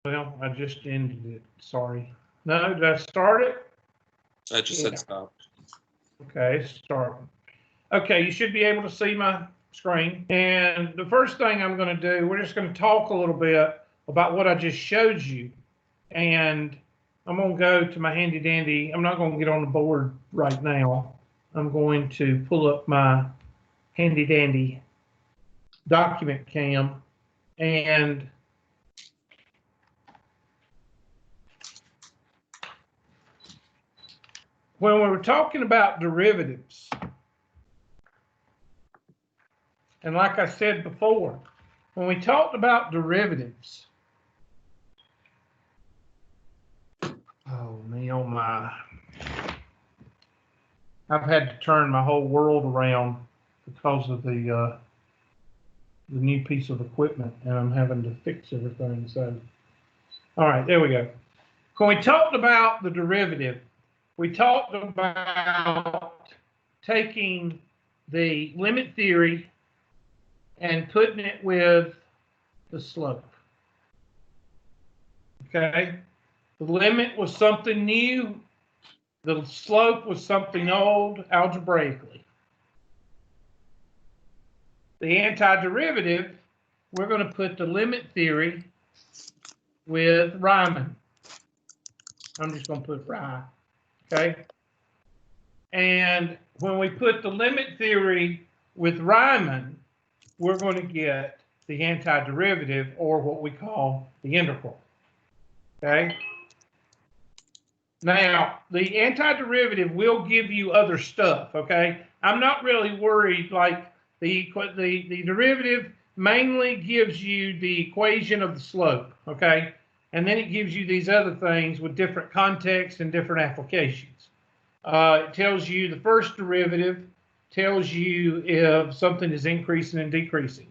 Well, I just ended it. Sorry. No, did I start it? I just said stop. Okay, start. Okay, you should be able to see my screen. And the first thing I'm going to do, we're just going to talk a little bit about what I just showed you. And I'm going to go to my handy dandy. I'm not going to get on the board right now. I'm going to pull up my handy dandy document cam. And when we were talking about derivatives, and like I said before, when we talked about derivatives, oh me, oh my, I've had to turn my whole world around because of the new piece of equipment, and I'm having to fix everything. So, all right, there we go. When we talked about the derivative, we talked about taking the limit theory and putting it with the slope. Okay? The limit was something new. The slope was something old algebraically. The antiderivative, we're going to put the limit theory with Riemann. I'm just going to put Rye. Okay? And when we put the limit theory with Riemann, we're going to get the antiderivative, or what we call the integral. Okay? Now, the antiderivative will give you other stuff, okay? I'm not really worried, like the derivative mainly gives you the equation of the slope, okay? And then it gives you these other things with different contexts and different applications. It tells you the first derivative tells you if something is increasing and decreasing.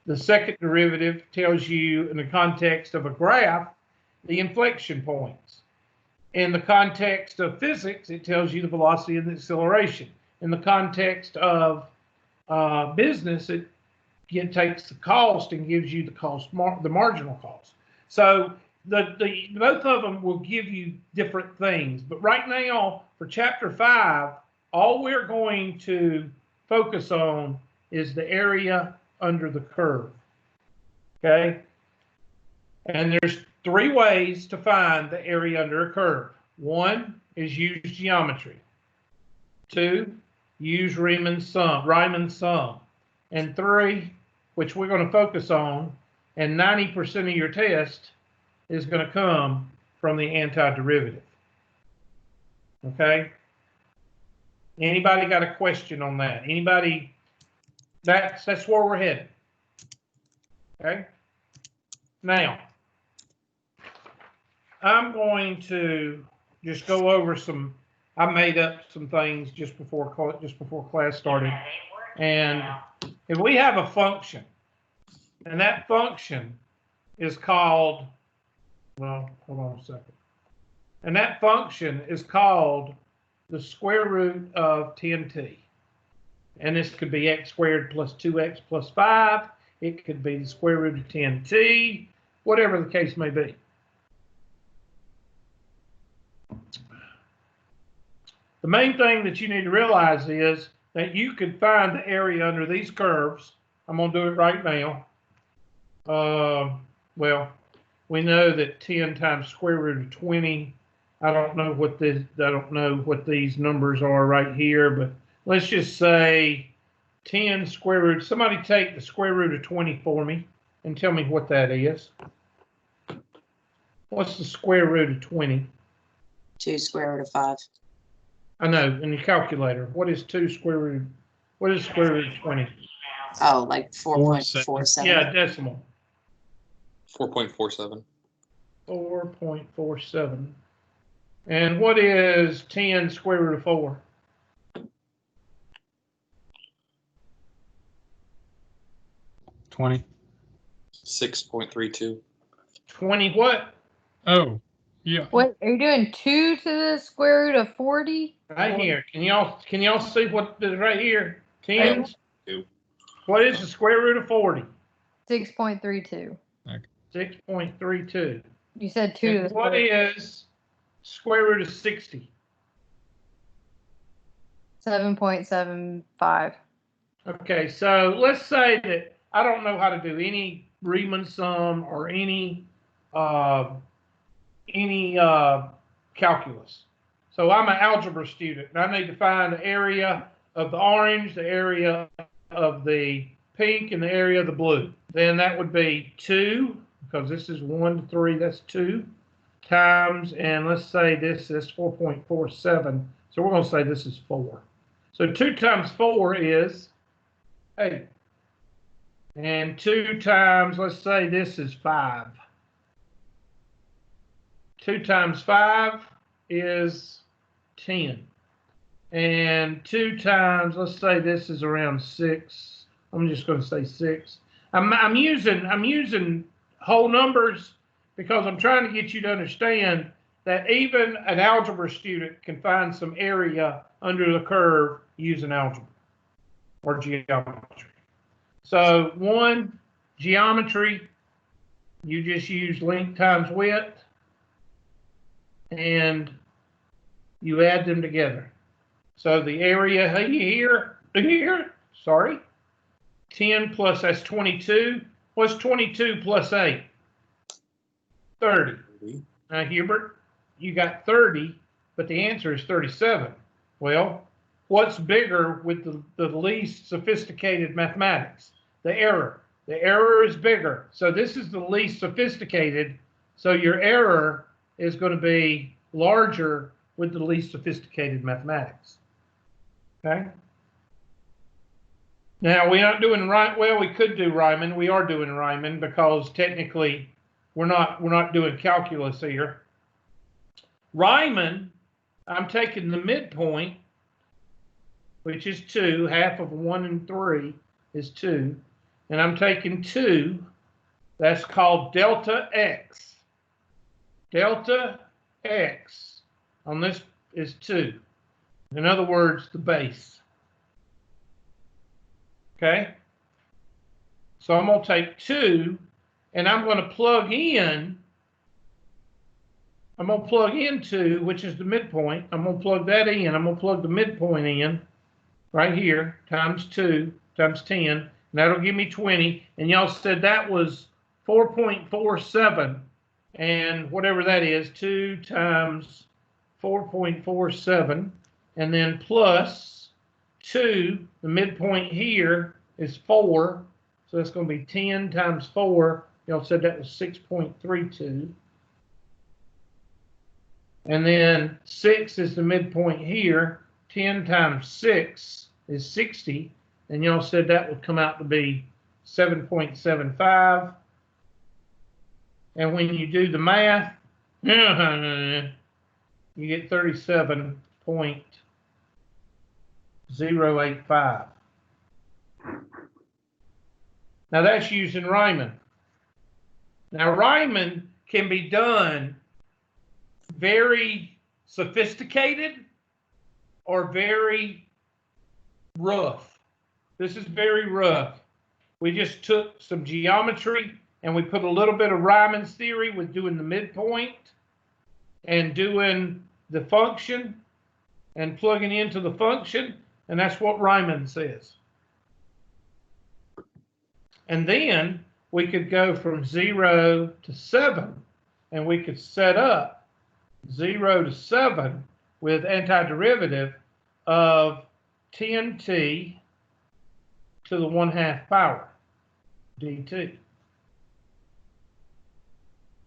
The second derivative tells you, in the context of a graph, the inflection points. In the context of physics, it tells you the velocity and the acceleration. In the context of business, it takes the cost and gives you the cost, the marginal cost. So both of them will give you different things. But right now, for Chapter 5, all we're going to focus on is the area under the curve. Okay? And there's 3 ways to find the area under a curve. 1 is use geometry. 2, use Riemann's sum. And 3, which we're going to focus on, and 90% of your test is going to come from the antiderivative. Okay? Anybody got a question on that? Anybody? That's where we're headed. Okay? Now, I'm going to just go over some. I made up some things just before class started, and if we have a function, and that function is called, well, hold on a second, and that function is called the square root of 10t, and this could be x squared plus 2x plus 5. It could be the square root of 10t, whatever the case may be. The main thing that you need to realize is that you could find the area under these curves. I'm going to do it right now. Well, we know that 10 times square root of 20. I don't know what these numbers are right here, but let's just say 10 square root. Somebody take the square root of 20 for me and tell me what that is. What's the square root of 20? 2 square root of 5. I know, in the calculator. What is 2 square root? What is square root of 20? Oh, like 4.47. Yeah, decimal. 4.47. 4.47. And what is 10 square root of 4? 20. 6.32. 20 what? Oh, yeah. What are you doing? 2 to the square root of 40? Right here. Can y'all see what is right here? 10. What is the square root of 40? 6.32. 6.32. You said 2 to the And what square. is square root of 60? 7.75. Okay, so let's say that I don't know how to do any Riemann sum or any calculus. So I'm an algebra student, and I need to find the area of the orange, the area of the pink, and the area of the blue. Then that would be 2, because this is 1 to 3, that's 2, times, and let's say this is 4.47. So we're going to say this is 4. So 2 times 4 is 8. And 2 times, let's say this is 5. 2 times 5 is 10. And 2 times, let's say this is around 6. I'm just going to say 6. I'm using whole numbers because I'm trying to get you to understand that even an algebra student can find some area under the curve using algebra or geometry. So 1, geometry, you just use length times width, and you add them together. So the area here, 10 plus, that's 22. What's 22 plus 8? 30. Now, Hubert, you got 30, but the answer is 37. Well, what's bigger with the least sophisticated mathematics? The error. The error is bigger. So this is the least sophisticated. So your error is going to be larger with the least sophisticated mathematics. Okay? Now, we're not doing right. Well, we could do Riemann. We are doing Riemann because technically we're not doing calculus here. Riemann, I'm taking the midpoint, which is 2. Half of 1 and 3 is 2. And I'm taking 2. That's called delta x. Delta x on this is 2. In other words, the base. Okay? So I'm going to take 2, and I'm going to plug in. I'm going to plug in 2, which is the midpoint. I'm going to plug that in. I'm going to plug the midpoint in right here, times 2, times 10. And that'll give me 20. And y'all said that was 4.47. And whatever that is, 2 times 4.47. And then plus 2, the midpoint here is 4. So that's going to be 10 times 4. Y'all said that was 6.32. And then 6 is the midpoint here. 10 times 6 is 60. And y'all said that would come out to be 7.75. And when you do the math, you get 37.085. Now that's using Riemann. Now Riemann can be done very sophisticated or very rough. This is very rough. We just took some geometry and we put a little bit of Riemann's theory with doing the midpoint and doing the function and plugging into the function, and that's what Riemann says. And then we could go from 0 to 7, and we could set up 0 to 7 with antiderivative of 10t to the 1/2 power dt.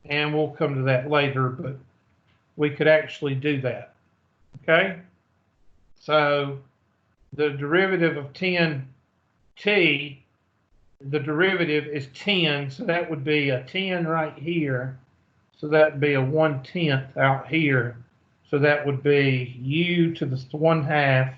And we'll come to that later, but we could actually do that. Okay? So the derivative of 10t, the derivative is 10, so that would be a 10 right here. So that would be a 1/10 out here. So that would be u to the 1/2.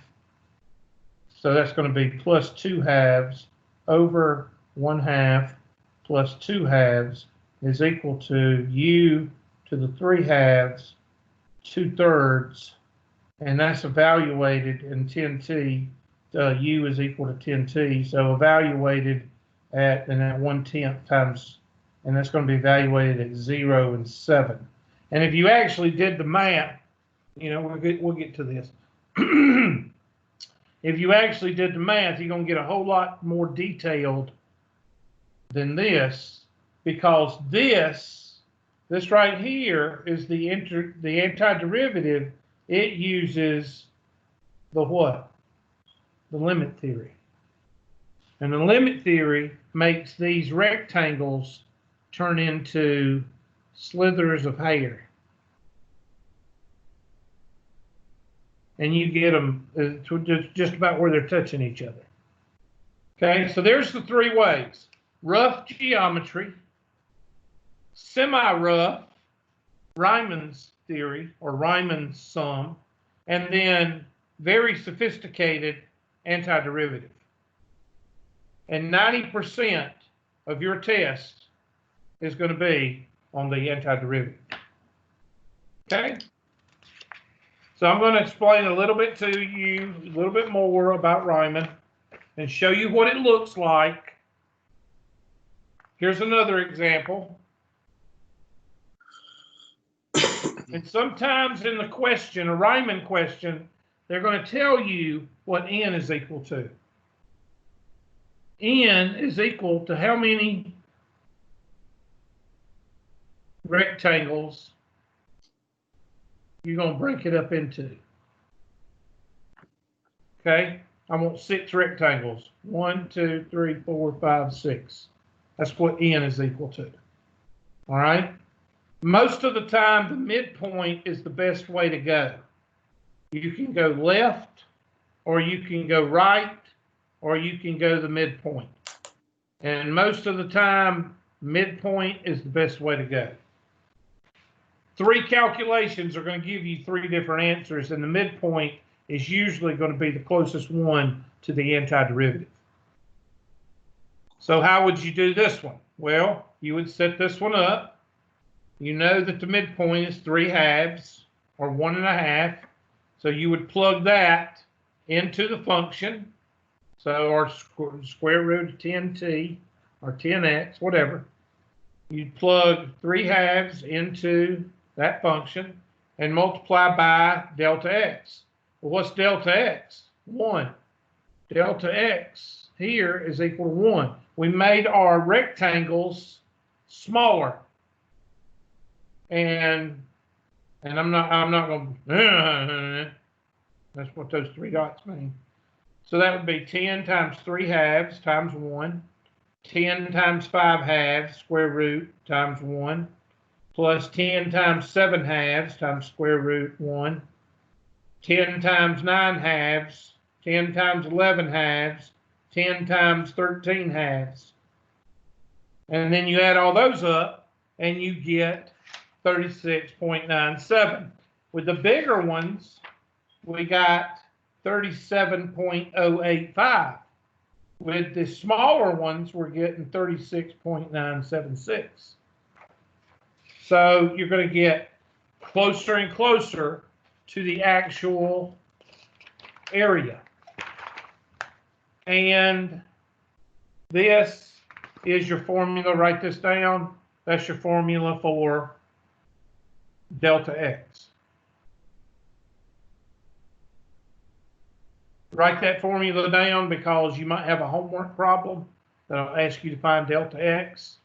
So that's going to be plus 2/2 over 1/2 plus 2/2 is equal to u to the 3/2, 2/3, and that's evaluated in 10t. U is equal to 10t, so evaluated at, and at 1/10 times and that's going to be evaluated at 0 and 7. And if you actually did the math, we'll get to this. If you actually did the math, you're going to get a whole lot more detailed than this, because this right here is the antiderivative. It uses the what? The limit theory. And the limit theory makes these rectangles turn into slithers of hair. And you get them to just about where they're touching each other. Okay, so there's the three ways: rough geometry, semi-rough, Riemann's theory or Riemann's sum, and then very sophisticated antiderivative. And 90% of your test is going to be on the antiderivative. Okay? So I'm going to explain a little bit to you, a little bit more about Riemann and show you what it looks like. Here's another example. And sometimes in the question, a Riemann question, they're going to tell you what n is equal to. N is equal to how many rectangles you're going to break it up into. Okay, I want 6 rectangles. 1, 2, 3, 4, 5, 6. That's what n is equal to. All right. Most of the time, the midpoint is the best way to go. You can go left, or you can go right, or you can go the midpoint. And most of the time, midpoint is the best way to go. 3 calculations are going to give you 3 different answers, and the midpoint is usually going to be the closest one to the antiderivative. So how would you do this one? Well, you would set this one up. You know that the midpoint is 3/2 or 1.5. So you would plug that into the function. So our square root of 10t or 10x, whatever. You'd plug 3/2 into that function and multiply by delta x. Well, what's delta x? 1. Delta x here is equal to 1. We made our rectangles smaller. And I'm not going to, that's what those 3 dots mean. So that would be 10 times 3/2 times 1, 10 times 5/2 square root times 1, plus 10 times 7/2 times square root 1, 10 times 9/2, 10 times 11/2, 10 times 13/2. And then you add all those up and you get 36.97. With the bigger ones, we got 37.085. With the smaller ones, we're getting 36.976. So you're going to get closer and closer to the actual area. And this is your formula. Write this down. That's your formula for delta x. Write that formula down because you might have a homework problem that'll ask you to find delta x,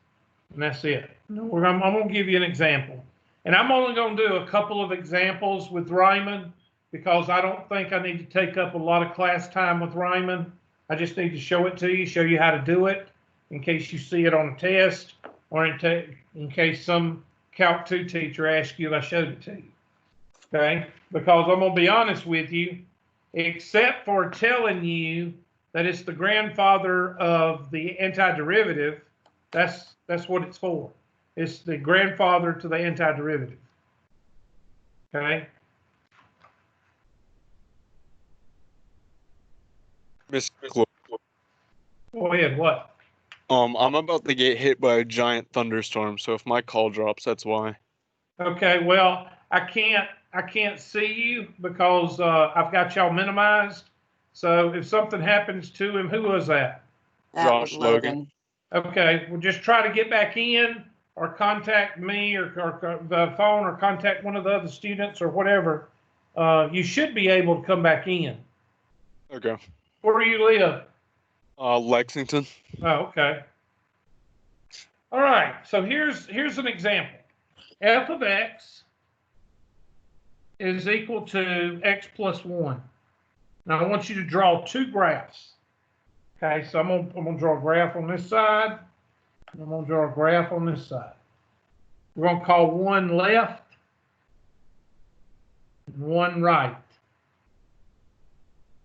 and that's it. I'm going to give you an example. And I'm only going to do a couple of examples with Riemann because I don't think I need to take up a lot of class time with Riemann. I just need to show it to you, show you how to do it in case you see it on a test or in case some Calc 2 teacher asks you if I showed it to you. Okay? Because I'm going to be honest with you, except for telling you that it's the grandfather of the antiderivative, that's what it's for. It's the grandfather to the antiderivative. Okay? Mr. Clark. Go ahead, what? I'm about to get hit by a giant thunderstorm, so if my call drops, that's why. Okay, well, I can't see you because I've got y'all minimized. So if something happens to him, who was that? That was Josh Logan. Okay, well, just try to get back in or contact me or the phone or contact one of the other students or whatever, you should be able to come back in. Okay. Where do you live? Lexington. Oh, okay. All right, so here's an example. F of x is equal to x plus 1. Now I want you to draw two graphs. Okay, so I'm gonna draw a graph on this side, and I'm gonna draw a graph on this side. We're gonna call one left and one right.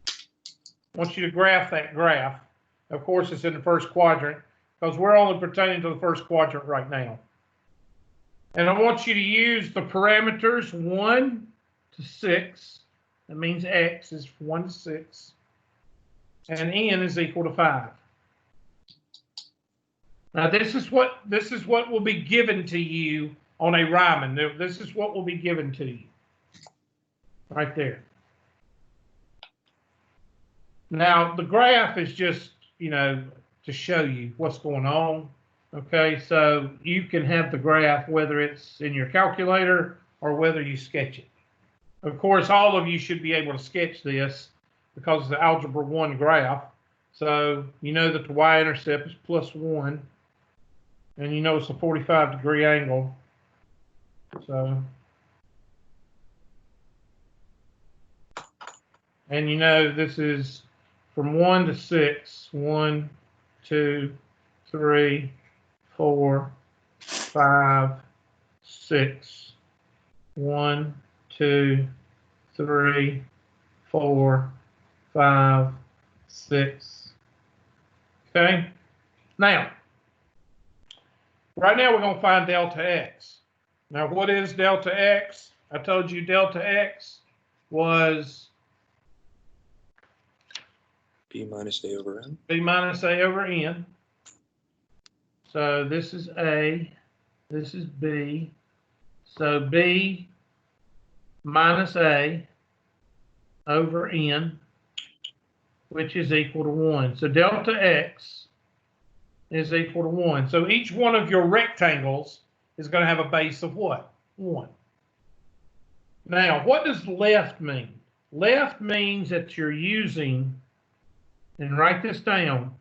I want you to graph that graph. Of course, it's in the first quadrant because we're only pertaining to the first quadrant right now. And I want you to use the parameters 1 to 6. That means x is 1 to 6. And n is equal to 5. Now this is what will be given to you on a Riemann. This is what will be given to you. Right there. Now the graph is just, to show you what's going on. Okay, so you can have the graph whether it's in your calculator or whether you sketch it. Of course, all of you should be able to sketch this because it's the Algebra 1 graph. So you know that the y-intercept is plus 1. And you know it's a 45-degree angle. So, and you know this is from 1 to 6. 1, 2, 3, 4, 5, 6. 1, 2, 3, 4, 5, 6. Okay. Now, right now we're going to find delta x. Now, what is delta x? I told you delta x was B minus A over N. B minus A over N. So this is A, this is B. So B minus A over N, which is equal to 1. So delta x is equal to 1. So each one of your rectangles is going to have a base of what? 1. Now, what does left mean? Left means that you're using, and write this down,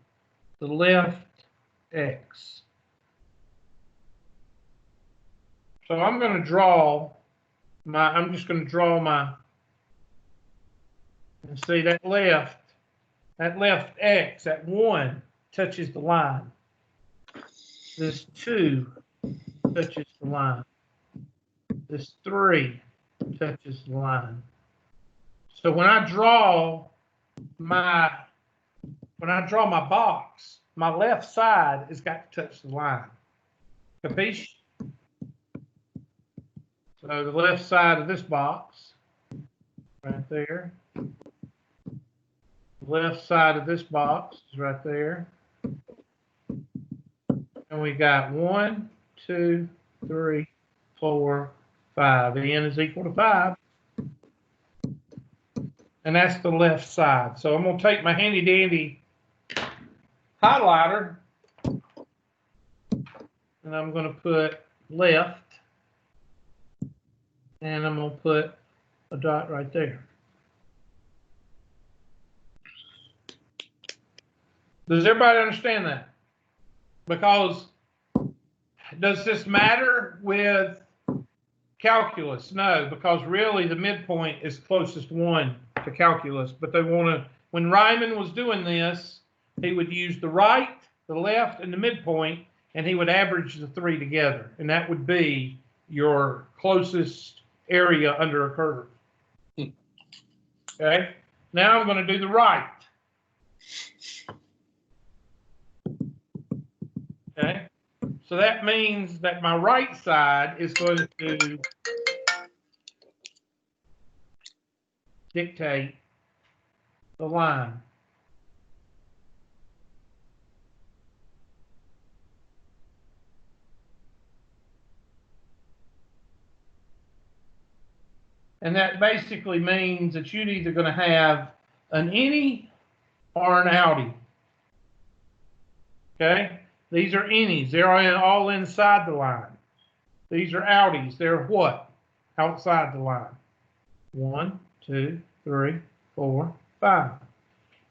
the left x. So I'm going to draw I'm just going to draw and see that left x, that 1 touches the line. This 2 touches the line. This 3 touches the line. So when I draw my box, my left side has got to touch the line. Capiche? So the left side of this box, right there. The left side of this box is right there. And we got 1, 2, 3, 4, 5. N is equal to 5. And that's the left side. So I'm going to take my handy dandy highlighter and I'm going to put left. And I'm going to put a dot right there. Does everybody understand that? Because does this matter with calculus? No, because really the midpoint is closest one to calculus. But they want to, when Riemann was doing this, he would use the right, the left, and the midpoint, and he would average the three together. And that would be your closest area under a curve. Okay, now I'm going to do the right. Okay, so that means that my right side is going to dictate the line. And that basically means that you're either going to have an innie or an outie. Okay? These are innies. They're all inside the line. These are outies. They're what? Outside the line. 1, 2, 3, 4, 5.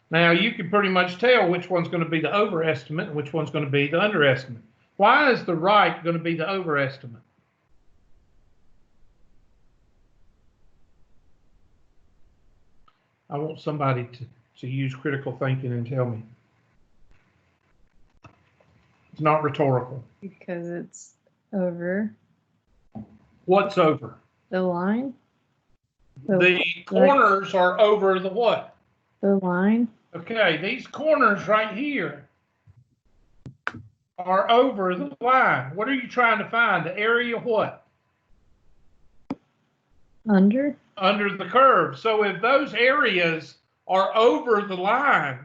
Now you can pretty much tell which one's going to be the overestimate and which one's going to be the underestimate. Why is the right going to be the overestimate? I want somebody to use critical thinking and tell me. It's not rhetorical. Because it's over What's over? the line. The corners are over the what? The line. Okay, these corners right here are over the line. What are you trying to find? The area what? Under. Under the curve. So if those areas are over the line,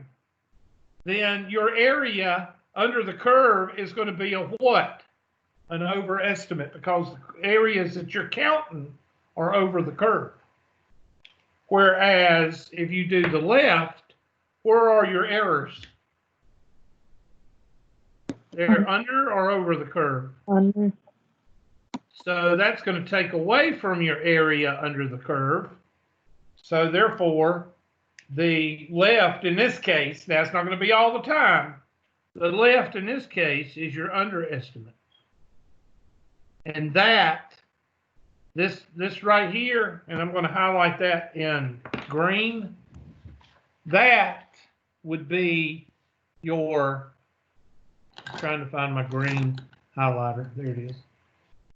then your area under the curve is going to be a what? An overestimate, because the areas that you're counting are over the curve. Whereas if you do the left, where are your errors? They're under or over the curve? Under. So that's going to take away from your area under the curve. So therefore, the left in this case, now it's not going to be all the time, the left in this case is your underestimate. And that, this right here, and I'm going to highlight that in green, that would be your, I'm trying to find my green highlighter, there it is.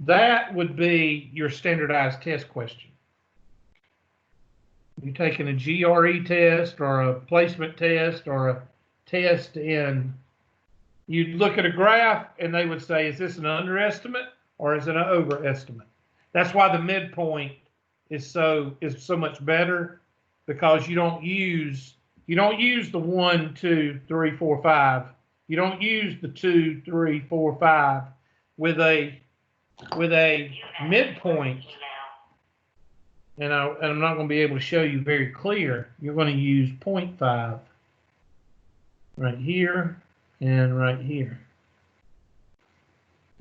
That would be your standardized test question. You're taking a GRE test or a placement test or a test in, you'd look at a graph and they would say, is this an underestimate or is it an overestimate? That's why the midpoint is so much better, because you don't use the 1, 2, 3, 4, 5. You don't use the 2, 3, 4, 5 with a midpoint. And I'm not going to be able to show you very clear. You're going to use 0.5 right here and right here.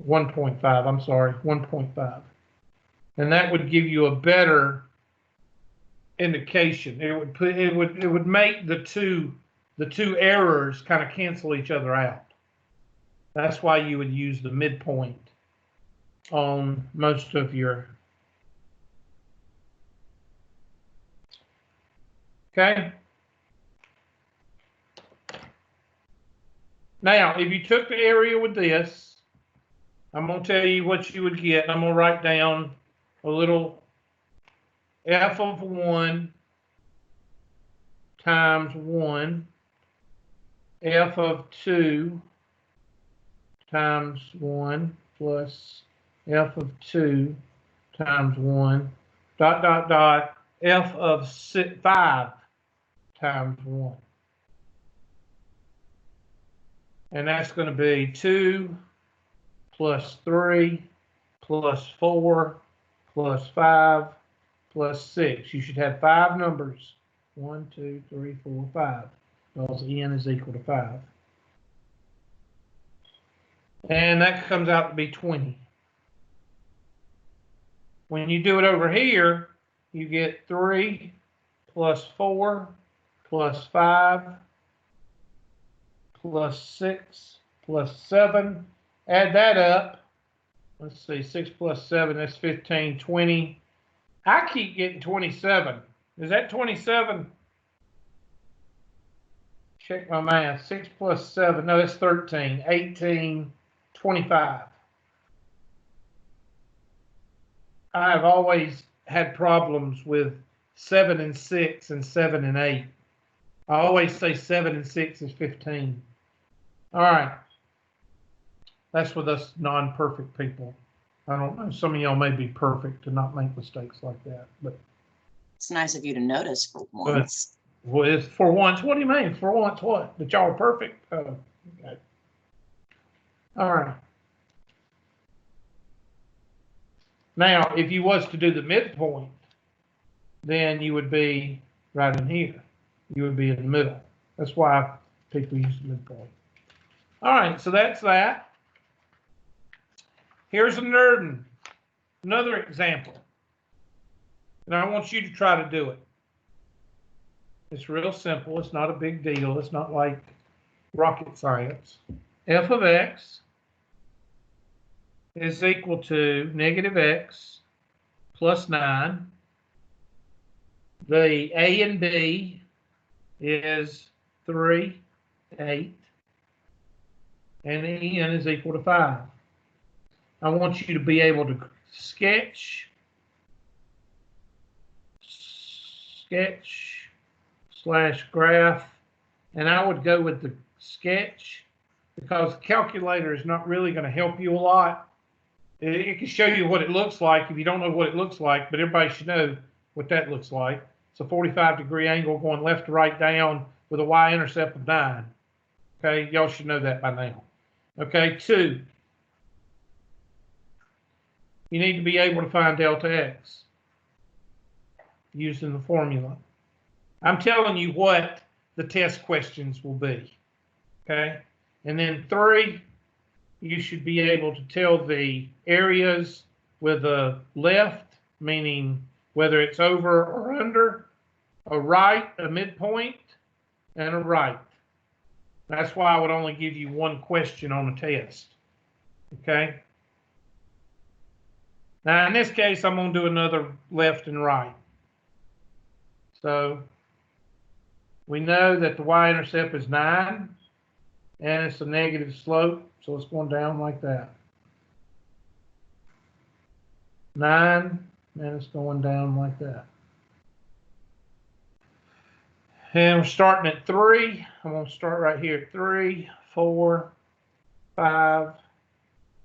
1.5, I'm sorry, 1.5. And that would give you a better indication. It would make the two errors kind of cancel each other out. That's why you would use the midpoint on most of your. Okay. Now, if you took the area with this, I'm going to tell you what you would get. I'm going to write down a little f of 1 times 1, f of 2 times 1 plus f of 2 times 1, dot, dot, dot, f of 5 times 1. And that's going to be 2 plus 3 plus 4 plus 5 plus 6. You should have 5 numbers. 1, 2, 3, 4, 5. Because n is equal to 5. And that comes out to be 20. When you do it over here, you get 3 plus 4 plus 5 plus 6 plus 7. Add that up. Let's see, 6 plus 7, that's 15, 20. I keep getting 27. Is that 27? Check my math. 6 plus 7, no, that's 13, 18, 25. I have always had problems with 7 and 6 and 7 and 8. I always say 7 and 6 is 15. All right. That's with us non-perfect people. I don't know. Some of y'all may be perfect to not make mistakes like that, but It's nice of you to notice for once. well, it's for once. What do you mean? For once, what? That y'all are perfect? Oh, okay. All right. Now, if you was to do the midpoint, then you would be right in here. You would be in the middle. That's why people use the midpoint. All right, so that's that. Here's another example. And I want you to try to do it. It's real simple. It's not a big deal. It's not like rocket science. F of x is equal to negative x plus 9. The a and b is 3, 8. And n is equal to 5. I want you to be able to sketch / graph, and I would go with the sketch because the calculator is not really going to help you a lot. It can show you what it looks like if you don't know what it looks like, but everybody should know what that looks like. It's a 45-degree angle going left to right down with a y-intercept of 9. Okay, y'all should know that by now. Okay, 2. You need to be able to find delta x using the formula. I'm telling you what the test questions will be. Okay, and then 3, you should be able to tell the areas with a left, meaning whether it's over or under, a right, a midpoint, and a right. That's why I would only give you one question on a test. Okay. Now, in this case, I'm going to do another left and right. So we know that the y-intercept is 9, and it's a negative slope, so it's going down like that. 9, and it's going down like that. And we're starting at 3. I'm going to start right here at 3, 4, 5,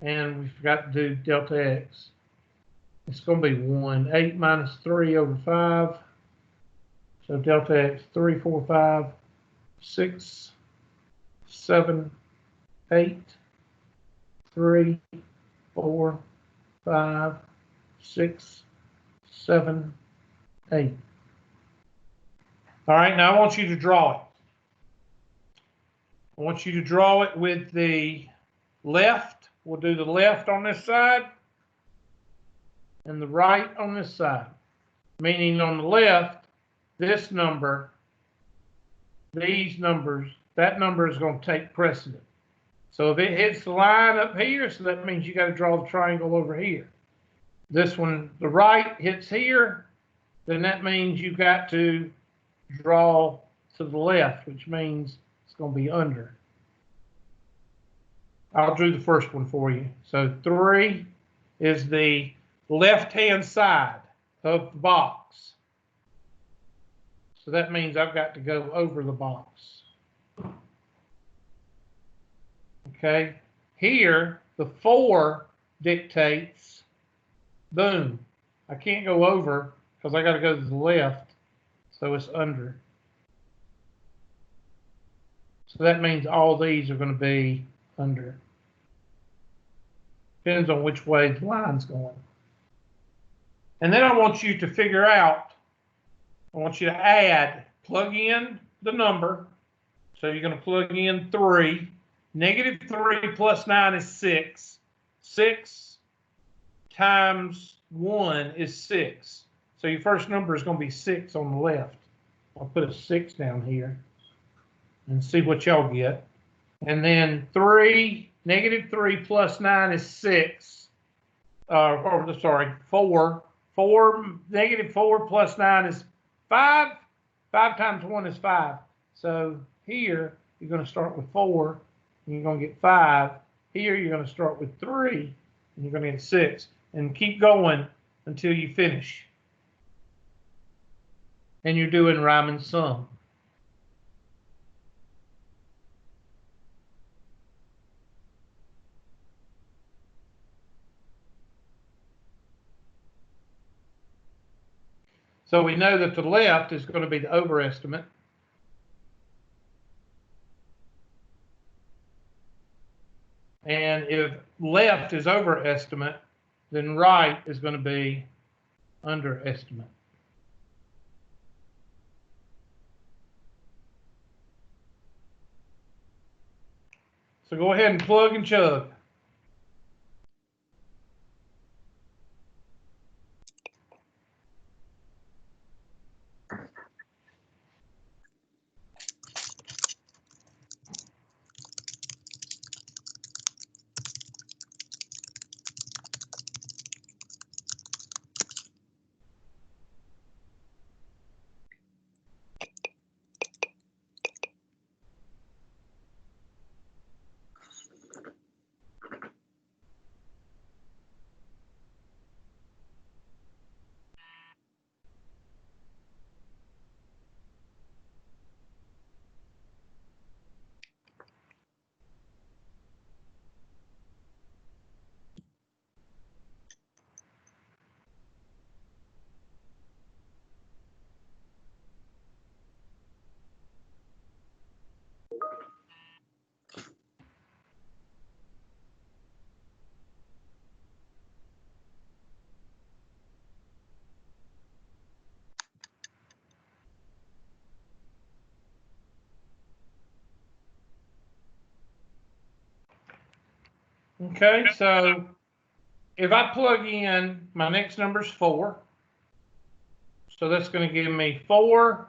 and we forgot to do delta x. It's going to be 1. 8 minus 3 over 5. So delta x, 3, 4, 5, 6, 7, 8, 3, 4, 5, 6, 7, 8. All right, now I want you to draw it. I want you to draw it with the left. We'll do the left on this side and the right on this side. Meaning on the left, this number, these numbers, that number is going to take precedent. So if it hits the line up here, so that means you got to draw the triangle over here. This one, the right hits here, then that means you've got to draw to the left, which means it's going to be under. I'll do the first one for you. So 3 is the left-hand side of the box. So that means I've got to go over the box. Okay. Here, the 4 dictates, boom, I can't go over because I got to go to the left. So it's under. So that means all these are going to be under. Depends on which way the line's going. And then I want you to figure out, I want you to add, plug in the number. So you're going to plug in 3. Negative 3 plus 9 is 6. 6 times 1 is 6. So your first number is going to be 6 on the left. I'll put a 6 down here and see what y'all get. And then 3, negative 3 plus 9 is 6. Sorry, 4. 4, negative 4 plus 9 is 5. 5 times 1 is 5. So here, you're going to start with 4, and you're going to get 5. Here, you're going to start with 3, and you're going to get 6. And keep going until you finish. And you're doing rhyme and sum. So we know that the left is going to be the overestimate. And if left is overestimate, then right is going to be underestimate. So go ahead and plug and chug. Okay, so if I plug in, my next number is 4. So that's going to give me 4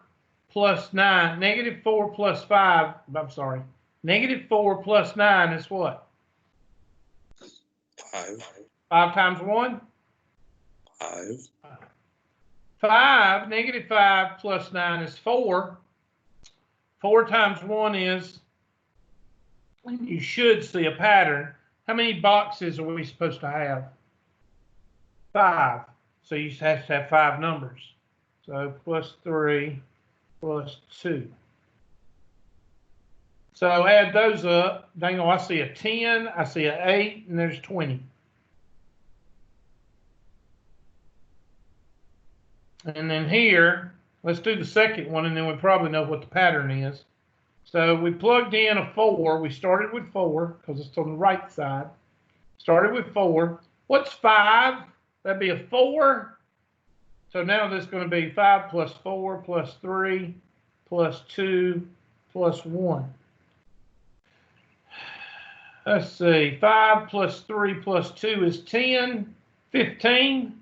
plus 9, negative 4 plus 5. I'm sorry, negative 4 plus 9 is what? 5. 5 times 1? 5. 5, negative 5 plus 9 is 4. 4 times 1 is, and you should see a pattern. How many boxes are we supposed to have? 5. So you have to have 5 numbers. So plus 3 plus 2. So add those up. Dang, I see a 10, I see an 8, and there's 20. And then here, let's do the second one, and then we probably know what the pattern is. So we plugged in a 4. We started with 4 because it's on the right side. Started with 4. What's 5? That'd be a 4. So now this is going to be 5 plus 4 plus 3 plus 2 plus 1. Let's see. 5 plus 3 plus 2 is 10. 15.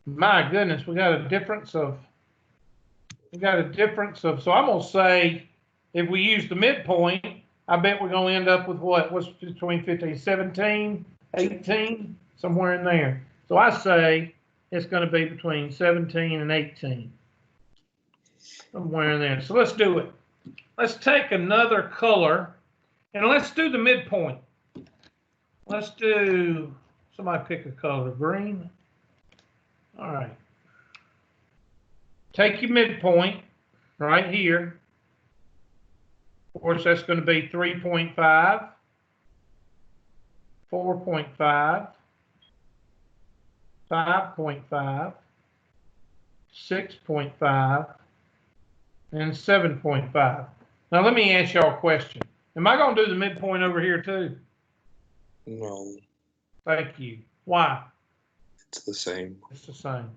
My goodness, we got a difference of, so I'm going to say, if we use the midpoint, I bet we're going to end up with what? What's between 15, 17, 18, somewhere in there. So I say it's going to be between 17 and 18, somewhere in there. So let's do it. Let's take another color, and let's do the midpoint. Let's do, somebody pick a color, green. All right. Take your midpoint right here. Of course, that's going to be 3.5, 4.5, 5.5, 6.5, and 7.5. Now, let me ask y'all a question. Am I going to do the midpoint over here too? No, Thank you. Why? it's the same. It's the same.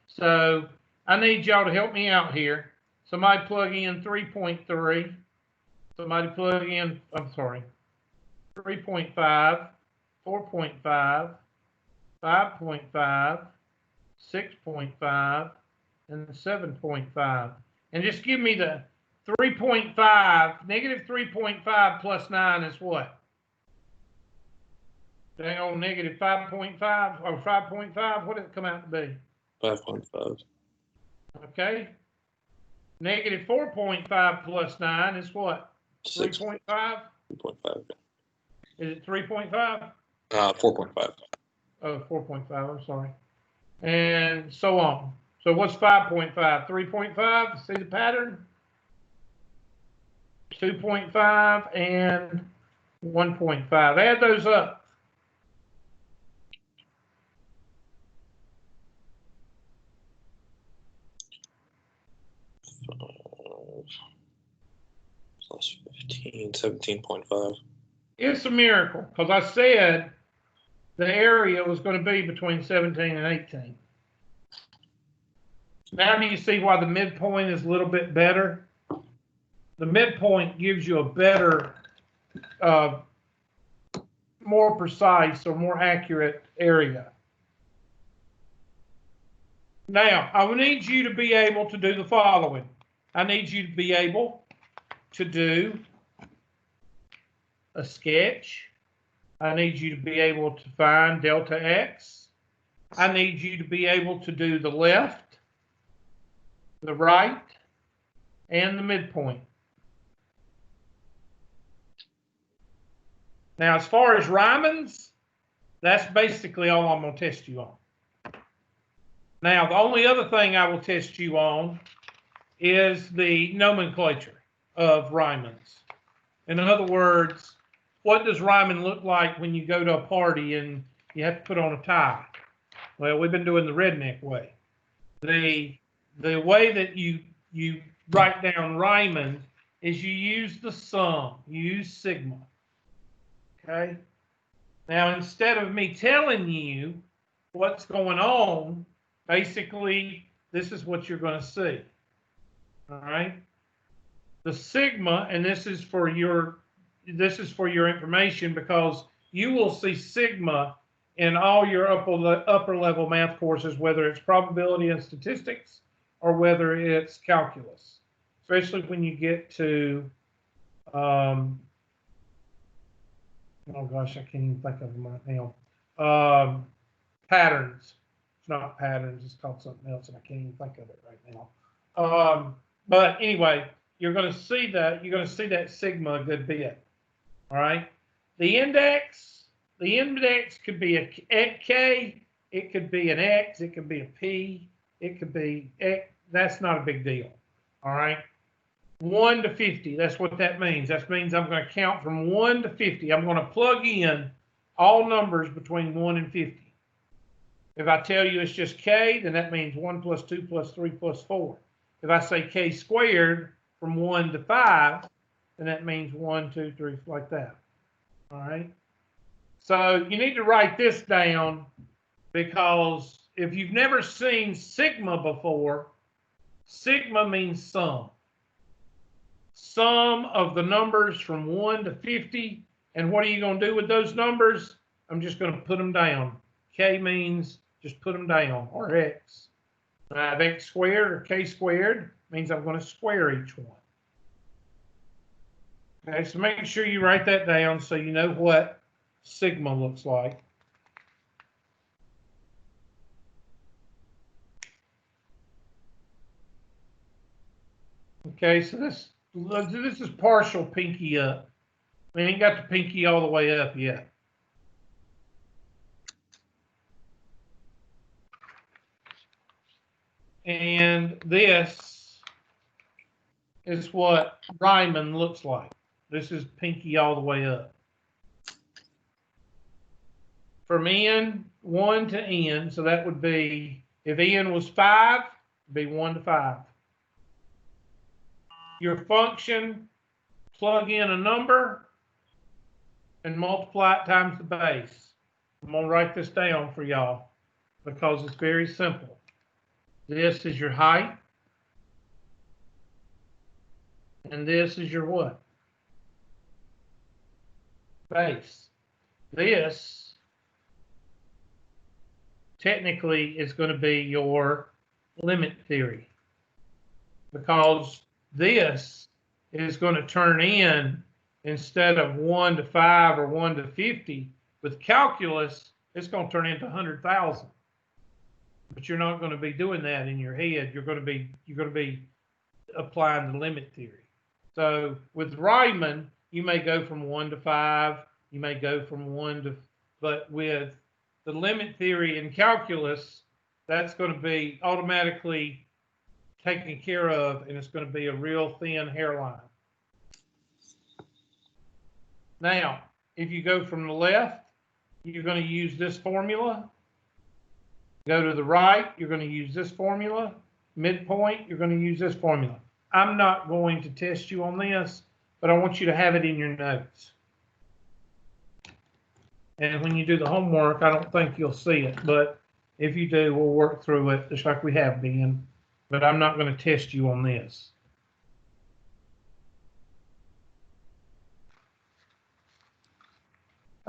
So I need y'all to help me out here. Somebody plug in 3.3. Somebody plug in, I'm sorry, 3.5, 4.5, 5.5, 6.5, and 7.5. And just give me the 3.5, negative 3.5 plus 9 is what? Dang on, negative 5.5 or 5.5, what did it come out to be? 5.5. Okay. Negative 4.5 plus 9 is what? 6.5. 3.5? 3.5. Is it 3.5? 4.5. Oh, 4.5, I'm sorry. And so on. So what's 5.5? 3.5, see the pattern? 2.5 and 1.5. Add those up. Plus 15, 17.5. It's a miracle because I said the area was going to be between 17 and 18. Now do you see why the midpoint is a little bit better? The midpoint gives you a better, more precise or more accurate area. Now, I will need you to be able to do the following. I need you to be able to do a sketch. I need you to be able to find delta x. I need you to be able to do the left, the right, and the midpoint. Now, as far as Ryman's, that's basically all I'm going to test you on. Now, the only other thing I will test you on is the nomenclature of Ryman's. In other words, what does Ryman look like when you go to a party and you have to put on a tie? Well, we've been doing the redneck way. The way that you write down Ryman is you use the sum, you use sigma. Okay? Now, instead of me telling you what's going on, basically, this is what you're going to see. All right? The sigma, and this is for your information, because you will see sigma in all your upper level math courses, whether it's probability and statistics or whether it's calculus, especially when you get to oh gosh, I can't even think of them right now. Patterns. It's not patterns, it's called something else, and I can't even think of it right now. But anyway, you're going to see that sigma a good bit. All right. The index could be a K, it could be an X, it could be a P, it could be X. That's not a big deal. All right. 1 to 50, that's what that means. That means I'm going to count from 1 to 50. I'm going to plug in all numbers between 1 and 50. If I tell you it's just K, then that means 1 plus 2 plus 3 plus 4. If I say K squared from 1 to 5, then that means 1, 2, 3, like that. All right. So you need to write this down, because if you've never seen sigma before, sigma means sum. Sum of the numbers from 1 to 50. And what are you going to do with those numbers? I'm just going to put them down. K means just put them down, or X. I have X squared or K squared means I'm going to square each one. Okay, so make sure you write that down so you know what sigma looks like. Okay, so this is partial pinky up. We ain't got the pinky all the way up yet. And this is what Ryman looks like. This is pinky all the way up. From N, 1 to N, so that would be, if N was 5, it'd be 1 to 5. Your function, plug in a number and multiply it times the base. I'm going to write this down for y'all because it's very simple. This is your height. And this is your what? Base. This technically is going to be your limit theory, because this is going to turn in, instead of 1 to 5 or 1 to 50, with calculus, it's going to turn into 100,000. But you're not going to be doing that in your head. You're going to be applying the limit theory. So with Riemann, you may go from 1 to 5, you may go from 1 to, but with the limit theory in calculus, that's going to be automatically taken care of, and it's going to be a real thin hairline. Now, if you go from the left, you're going to use this formula. Go to the right, you're going to use this formula. Midpoint, you're going to use this formula. I'm not going to test you on this, but I want you to have it in your notes. And when you do the homework, I don't think you'll see it, but if you do, we'll work through it just like we have been. But I'm not going to test you on this.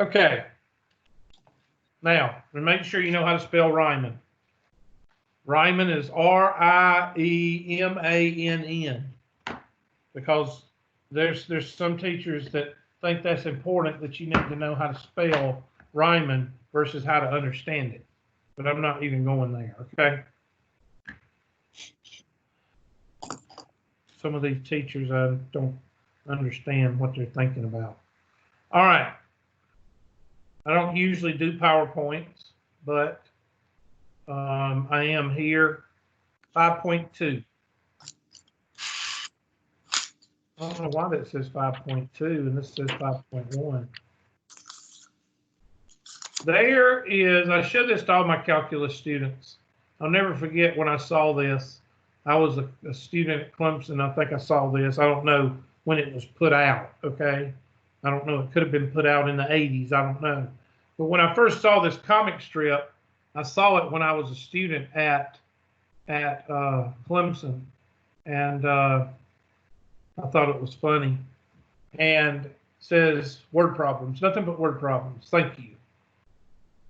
Okay. Now, make sure you know how to spell Riemann. Riemann is Riemann, because there's some teachers that think that's important, that you need to know how to spell Riemann versus how to understand it. But I'm not even going there, okay? Some of these teachers, I don't understand what they're thinking about. All right. I don't usually do PowerPoints, but I am here. 5.2. I don't know why that says 5.2 and this says 5.1. There is, I show this to all my calculus students. I'll never forget when I saw this. I was a student at Clemson. I think I saw this. I don't know when it was put out, okay? I don't know. It could have been put out in the 80s. I don't know. But when I first saw this comic strip, I saw it when I was a student at Clemson. And I thought it was funny. And it says word problems, nothing but word problems. Thank you.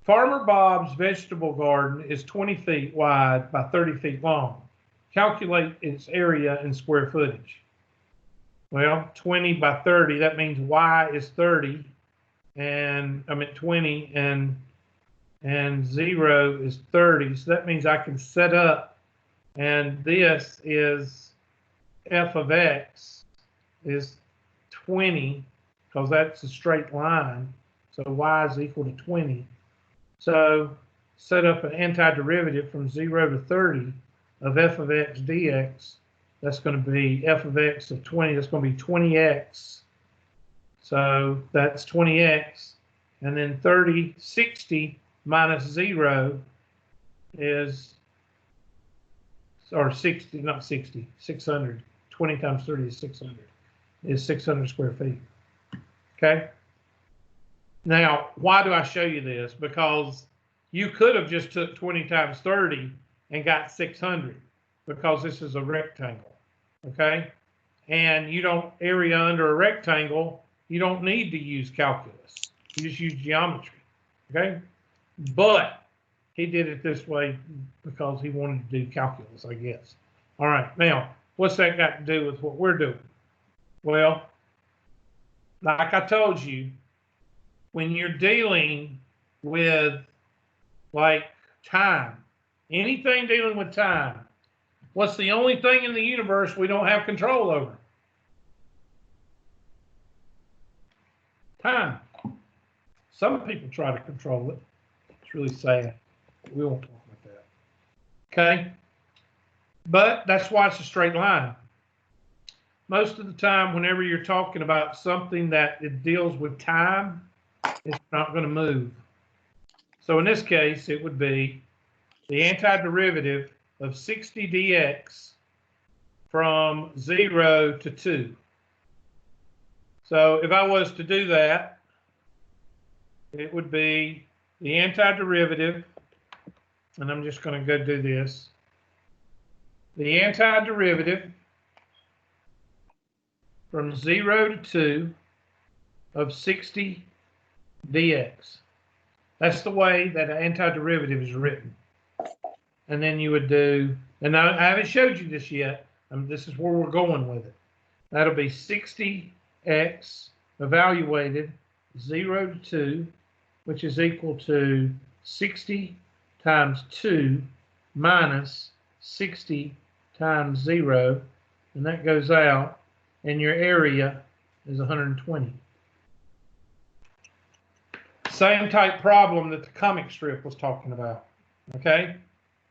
Farmer Bob's vegetable garden is 20 feet wide by 30 feet long. Calculate its area in square footage. Well, 20 by 30, that means Y is 30, and I'm at 20, and 0 is 30. So that means I can set up, and this is f of x is 20, because that's a straight line. So Y is equal to 20. So set up an antiderivative from 0 to 30 of f of x dx. That's going to be f of x of 20. That's going to be 20x. So that's 20x. And then 60 minus 0 is, or 60, not 60, 600. 20 times 30 is 600. Is 600 square feet. Okay? Now, why do I show you this? Because you could have just took 20 times 30 and got 600, because this is a rectangle, okay? And you don't, area under a rectangle, you don't need to use calculus. You just use geometry, okay? But he did it this way because he wanted to do calculus, I guess. All right, now, what's that got to do with what we're doing? Well, like I told you, when you're dealing with like time, anything dealing with time, what's the only thing in the universe we don't have control over? Time. Some people try to control it. It's really sad. We won't talk about that. Okay? But that's why it's a straight line. Most of the time, whenever you're talking about something that it deals with time, it's not going to move. So in this case, it would be the antiderivative of 60 dx from 0 to 2. So if I was to do that, it would be the antiderivative, and I'm just going to go do this. The antiderivative from 0 to 2 of 60 dx. That's the way that an antiderivative is written. And then you would do, and I haven't showed you this yet. This is where we're going with it. That'll be 60x evaluated 0 to 2, which is equal to 60 times 2 minus 60 times 0. And that goes out, and your area is 120. Same type problem that the comic strip was talking about, okay?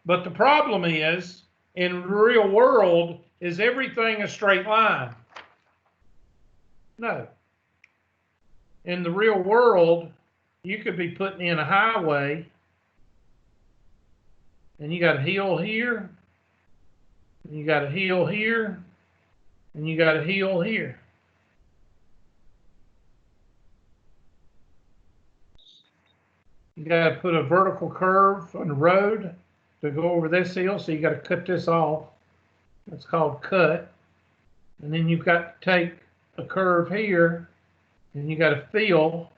But the problem is, in the real world, is everything a straight line? No. In the real world, you could be putting in a highway, and you got a hill here, and you got a hill here, and you got a hill here. You got to put a vertical curve on the road to go over this hill, so you got to cut this off. That's called cut. And then you've got to take a curve here, and you got to fill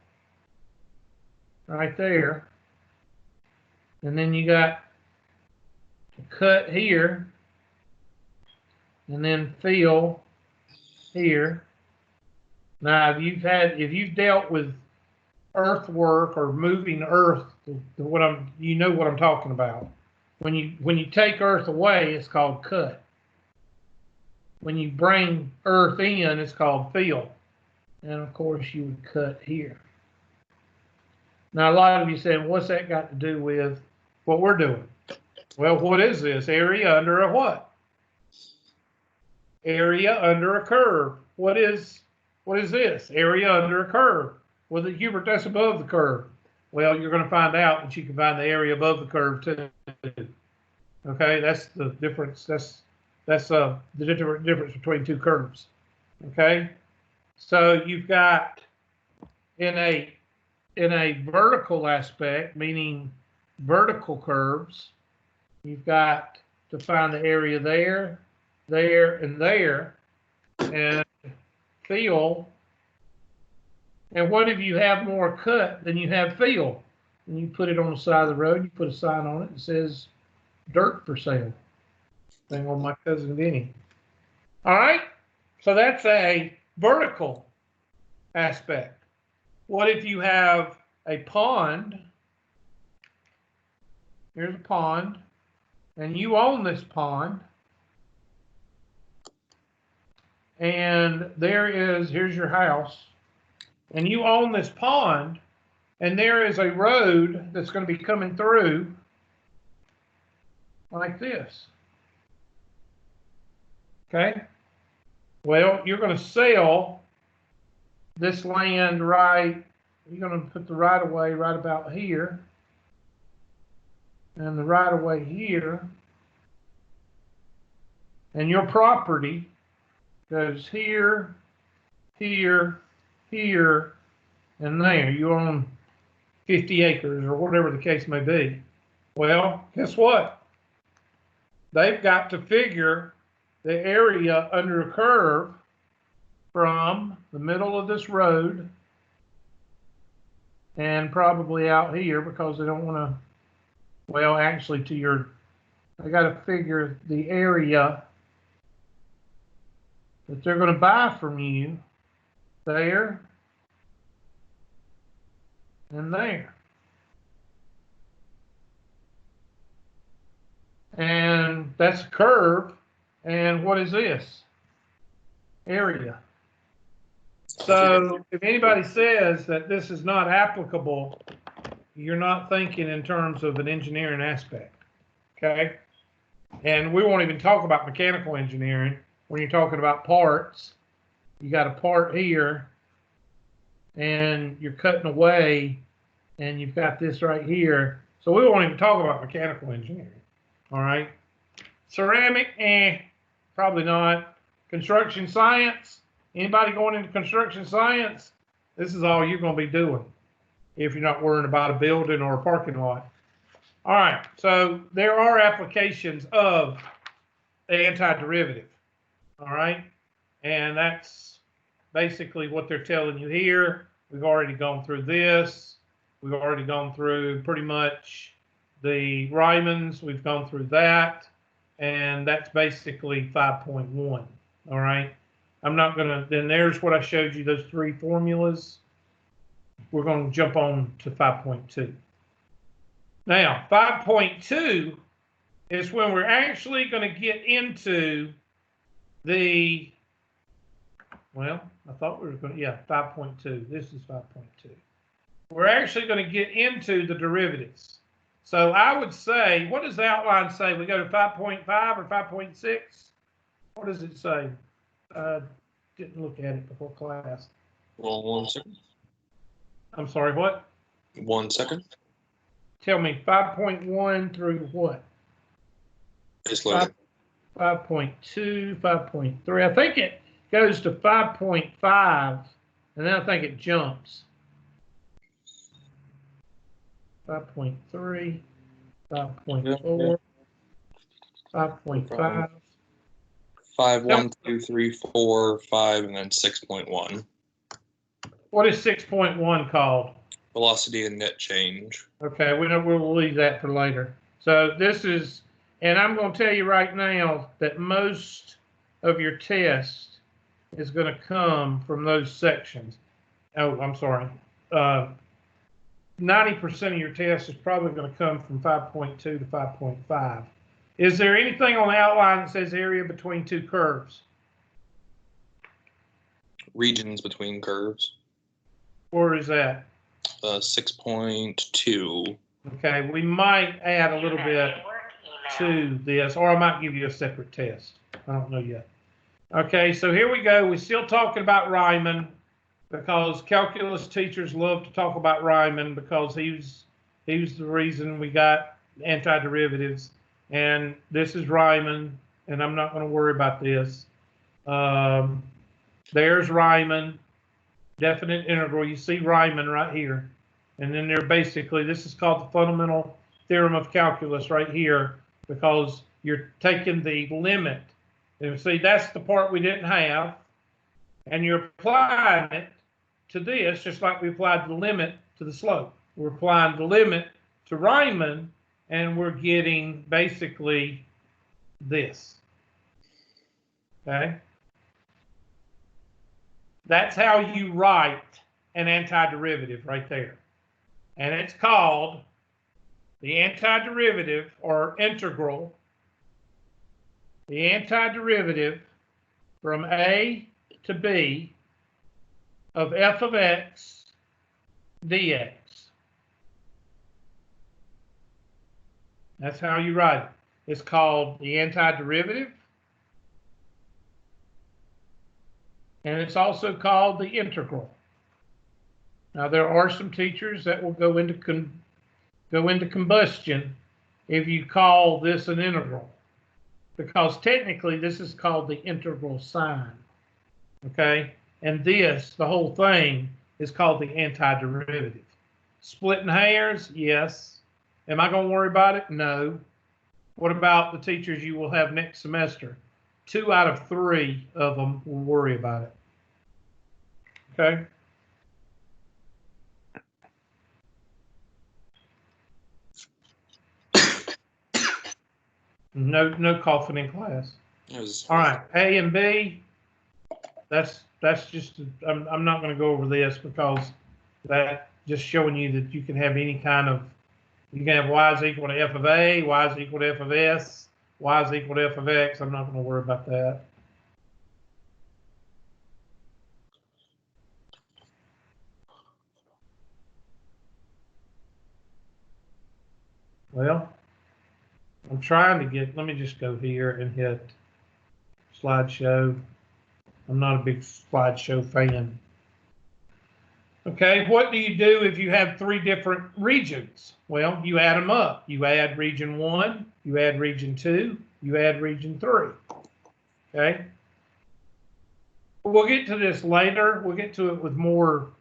right there. And then you got a cut here. And then fill here. Now, if you've dealt with earthwork or moving earth, you know what I'm talking about. When you take earth away, it's called cut. When you bring earth in, it's called fill. And of course, you would cut here. Now, a lot of you saying, what's that got to do with what we're doing? Well, what is this? Area under a what? Area under a curve. What is this? Area under a curve. Well, Hubert, that's above the curve. Well, you're going to find out that you can find the area above the curve too. Okay, that's the difference. That's the difference between two curves. Okay, so you've got in a vertical aspect, meaning vertical curves, you've got to find the area there, there, and there, and fill. And what if you have more cut than you have fill? And you put it on the side of the road, you put a sign on it that says dirt for sale. Thing on my cousin Vinny. All right, so that's a vertical aspect. What if you have a pond? Here's a pond, and you own this pond. And here's your house, and you own this pond, and there is a road that's going to be coming through like this. Okay? Well, you're going to sell this land right, you're going to put the right of way right about here, and the right of way here, and your property goes here, here, here, and there. You own 50 acres or whatever the case may be. Well, guess what? They've got to figure the area under a curve from the middle of this road and probably out here because they don't want to, well, actually they got to figure the area that they're going to buy from you there and there. And that's a curve. And what is this? Area. So if anybody says that this is not applicable, you're not thinking in terms of an engineering aspect. Okay? And we won't even talk about mechanical engineering. When you're talking about parts, you got a part here, and you're cutting away, and you've got this right here. So we won't even talk about mechanical engineering. All right. Ceramic, probably not. Construction science. Anybody going into construction science? This is all you're going to be doing if you're not worrying about a building or a parking lot. All right. So there are applications of the antiderivative. All right, and that's basically what they're telling you here. We've already gone through this. We've already gone through pretty much the Riemanns. We've gone through that, and that's basically 5.1. All right, I'm not going to, then there's what I showed you, those three formulas. We're going to jump on to 5.2. Now, 5.2 is when we're actually going to get into well, I thought we were going to, 5.2. This is 5.2. We're actually going to get into the derivatives. So I would say, what does the outline say? We go to 5.5 or 5.6? What does it say? Didn't look at it before class. Well, 1 second. I'm sorry, what? 1 second. Tell me, 5.1 through what? It's loading. 5.2, 5.3. I think it goes to 5.5, and then I think it jumps. 5.3, 5.4, 5.5. 5, 1, 2, 3, 4, 5, and then 6.1. What is 6.1 called? Velocity and net change. Okay, we'll leave that for later. So this is, and I'm going to tell you right now that most of your test is going to come from those sections. Oh, I'm sorry. 90% of your test is probably going to come from 5.2 to 5.5. Is there anything on the outline that says area between two curves? Regions between curves. Or is that? 6.2. Okay, we might add a little bit to this, or I might give you a separate test. I don't know yet. Okay, so here we go. We're still talking about Riemann because calculus teachers love to talk about Riemann because he was the reason we got antiderivatives. And this is Riemann, and I'm not going to worry about this. There's Riemann, definite integral. You see Riemann right here. And then they're basically, this is called the fundamental theorem of calculus right here because you're taking the limit. And see, that's the part we didn't have. And you're applying it to this, just like we applied the limit to the slope. We're applying the limit to Riemann, and we're getting basically this. Okay? That's how you write an antiderivative right there. And it's called the antiderivative or integral, the antiderivative from A to B of f of x dx. That's how you write it. It's called the antiderivative. And it's also called the integral. Now, there are some teachers that will go into combustion if you call this an integral, because technically this is called the integral sign. Okay, and this, the whole thing, is called the antiderivative. Splitting hairs, yes. Am I going to worry about it? No. What about the teachers you will have next semester? 2 out of 3 of them will worry about it. Okay. No coughing in class. All right, A and B. That's just. I'm not going to go over this because that just showing you that you can have any kind of. You can have y is equal to f of a, y is equal to f of s, y is equal to f of x. I'm not going to worry about that. Well, I'm trying to get, let me just go here and hit slideshow. I'm not a big slideshow fan. Okay, what do you do if you have 3 different regions? Well, you add them up. You add region 1, you add region 2, you add region 3. Okay? We'll get to this later. We'll get to it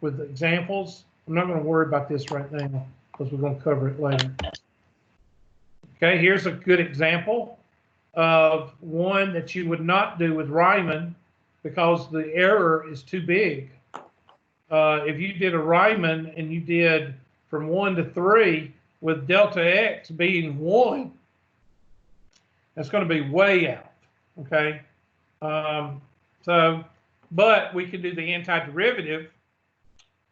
with examples. I'm not going to worry about this right now because we're going to cover it later. Okay, here's a good example of one that you would not do with Riemann because the error is too big. If you did a Riemann and you did from 1 to 3 with delta x being 1, that's going to be way out. Okay, but we can do the antiderivative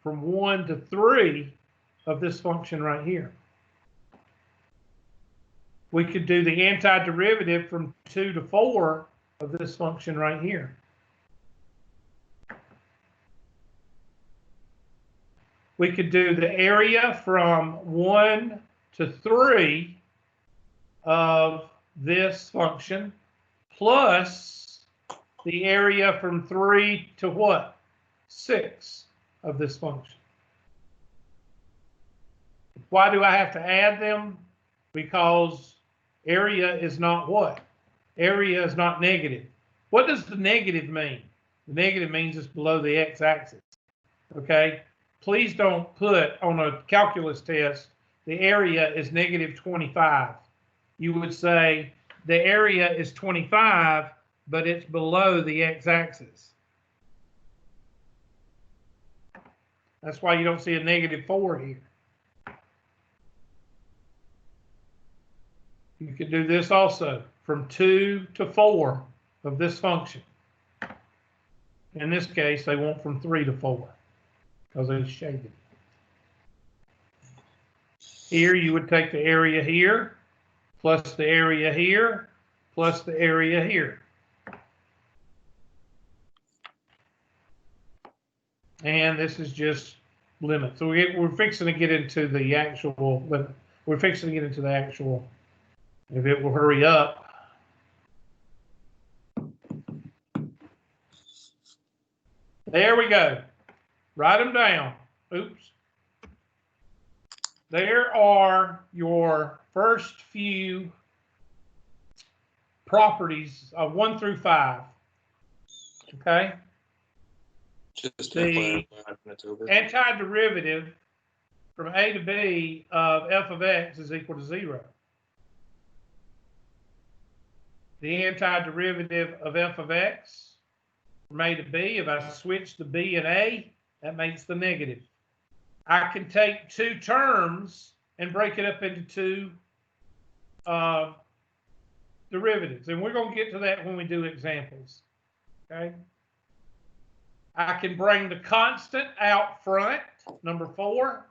from 1 to 3 of this function right here. We could do the antiderivative from 2 to 4 of this function right here. We could do the area from 1 to 3 of this function plus the area from 3 to what? 6 of this function. Why do I have to add them? Because area is not what? Area is not negative. What does the negative mean? The negative means it's below the x-axis. Okay? Please don't put on a calculus test, the area is negative 25. You would say the area is 25, but it's below the x-axis. That's why you don't see a -4 here. You could do this also, from 2 to 4 of this function. In this case, they want from 3 to 4 because it's shaded. Here, you would take the area here, plus the area here, plus the area here. And this is just limit. So we're fixing to get into the actual limit. We're fixing to get into the actual, if it will hurry up. There we go. Write them down. Oops. There are your first few properties of 1 through 5. Okay? Just The to clarify, that's over. Antiderivative from A to B of f of x is equal to 0. The antiderivative of f of x from A to B, if I switch the B and A, that makes the negative. I can take two terms and break it up into two derivatives. And we're going to get to that when we do examples. Okay? I can bring the constant out front, number 4.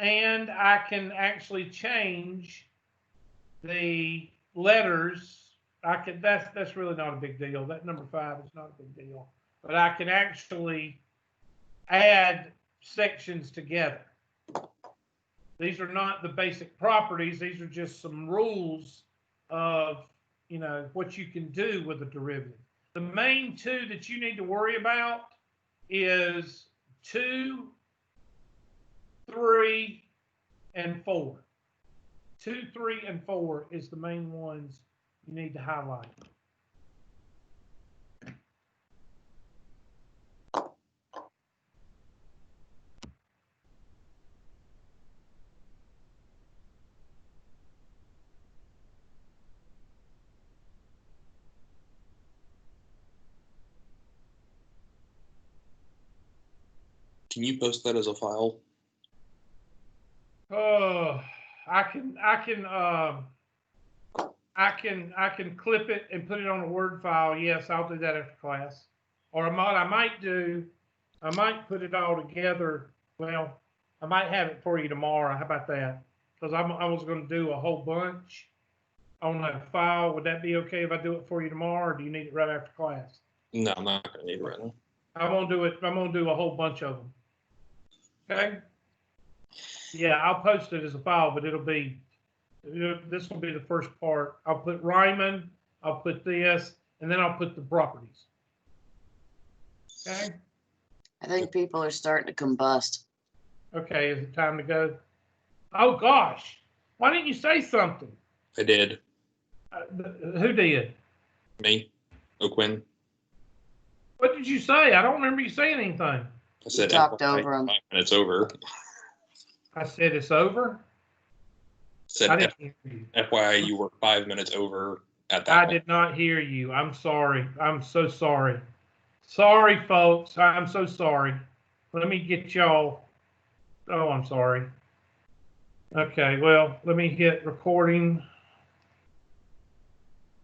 And I can actually change the letters. That's really not a big deal. That number 5 is not a big deal. But I can actually add sections together. These are not the basic properties. These are just some rules of, what you can do with a derivative. The main two that you need to worry about is 2, 3, and 4. 2, 3, and 4 is the main ones you need to highlight. Can you post that as a file? I can clip it and put it on a Word file. Yes, I'll do that after class. Or I might put it all together. Well, I might have it for you tomorrow. How about that? Because I was going to do a whole bunch on a file. Would that be okay if I do it for you tomorrow, or do you need it right after class? No, I'm not going to need it right now. I'm going to do a whole bunch of them. Okay? Yeah, I'll post it as a file, but this will be the first part. I'll put Riemann, I'll put this, and then I'll put the properties. Okay? I think people are starting to combust. Okay, is it time to go? Oh, gosh. Why didn't you say something? I did. Who did? Me? O'Quinn? What did you say? I don't remember you saying anything. I said talked FYI, over him. 5 minutes over. I said it's over? Said I didn't hear you. FYI, you were 5 minutes over at that I point. did not hear you. I'm sorry. I'm so sorry. Sorry, folks. I'm so sorry. Let me get y'all. Oh, I'm sorry. Okay, well, let me hit recording.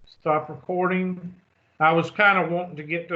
Stop recording. I was kind of wanting to get to